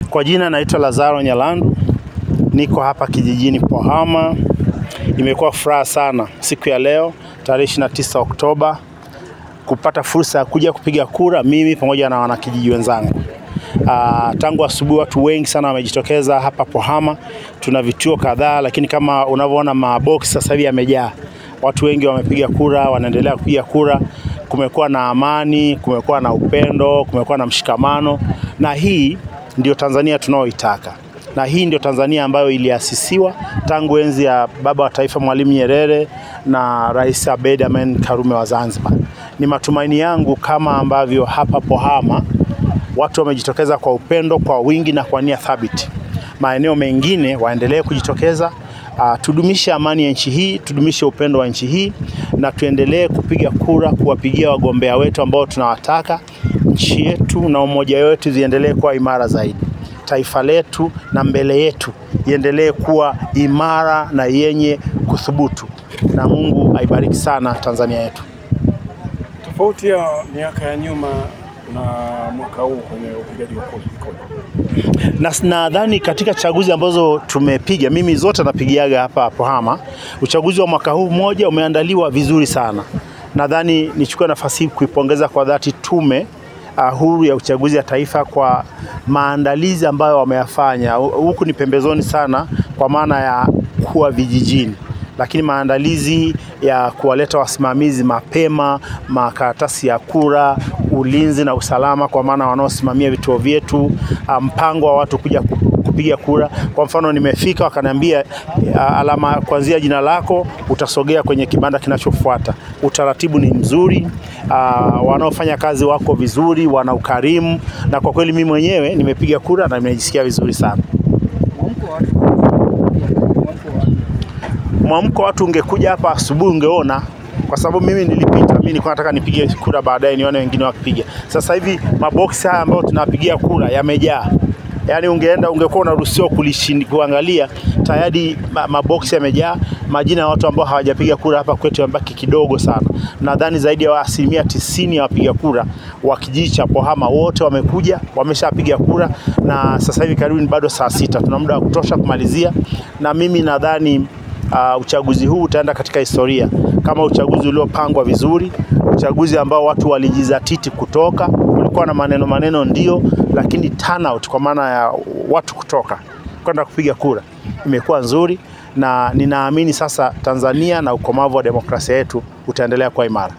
Kwa jina naitwa Lazaro Nyalandu, niko hapa kijijini Pohama. Imekuwa furaha sana siku ya leo tarehe 29 Oktoba kupata fursa ya kuja kupiga kura mimi pamoja na wanakijiji wenzangu. Tangu asubuhi watu wengi sana wamejitokeza hapa Pohama. Tuna vituo kadhaa, lakini kama unavyoona maboksi sasa hivi yamejaa. Watu wengi wamepiga kura, wanaendelea kupiga kura. Kumekuwa na amani, kumekuwa na upendo, kumekuwa na mshikamano, na hii ndio Tanzania tunaoitaka. Na hii ndio Tanzania ambayo iliasisiwa tangu enzi ya baba wa taifa Mwalimu Nyerere na Rais Abeid Amani Karume wa Zanzibar. Ni matumaini yangu kama ambavyo hapa Pohama watu wamejitokeza kwa upendo, kwa wingi na kwa nia thabiti, maeneo mengine waendelee kujitokeza. Tudumishe amani ya nchi hii, tudumishe upendo wa nchi hii, na tuendelee kupiga kura kuwapigia wagombea wetu ambao tunawataka. Nchi yetu na umoja wetu ziendelee kuwa imara zaidi. Taifa letu na mbele yetu iendelee kuwa imara na yenye kuthubutu. Na Mungu aibariki sana Tanzania yetu. Tofauti ya miaka ya nyuma na mwaka huu kwenye upigaji wa kura. Nadhani katika chaguzi ambazo tumepiga, mimi zote napigiaga hapa Pohama, uchaguzi wa mwaka huu mmoja umeandaliwa vizuri sana. Nadhani nichukue nafasi hii kuipongeza kwa dhati tume huru ya uchaguzi ya taifa kwa maandalizi ambayo wameyafanya. Huku ni pembezoni sana kwa maana ya kuwa vijijini, lakini maandalizi ya kuwaleta wasimamizi mapema, makaratasi ya kura, ulinzi na usalama kwa maana wanaosimamia vituo vyetu, mpango wa watu kuja kupiga kura. Kwa mfano nimefika wakaniambia alama kuanzia jina lako utasogea kwenye kibanda kinachofuata. Utaratibu ni mzuri, wanaofanya kazi wako vizuri, wana ukarimu, na kwa kweli mimi mwenyewe nimepiga kura na nimejisikia vizuri sana. Mwamko watu ungekuja hapa asubuhi ungeona, kwa sababu mimi nilipita, mimi nilikuwa nataka nipige kura baadaye nione wengine wakipiga. Sasa hivi maboksi haya ambayo tunapigia kura yamejaa. Yaani ungekuwa unaruhusiwa kuangalia tayari maboksi yamejaa. Majina ya watu ambao hawajapiga kura hapa kwetu yamebaki kidogo sana. Nadhani zaidi ya 90% ya wapiga kura wa kijiji cha Pohama wote wamekuja, wameshapiga kura, na sasa hivi karibuni bado saa 6. Tuna muda wa kutosha kumalizia, na mimi nadhani uchaguzi huu utaenda katika historia kama uchaguzi uliopangwa vizuri, uchaguzi ambao watu walijizatiti kutoka. Kulikuwa na maneno ndio, lakini turnout kwa maana ya watu kutoka kwenda kupiga kura imekuwa nzuri, na ninaamini sasa Tanzania na ukomavu wa demokrasia yetu utaendelea kuwa imara.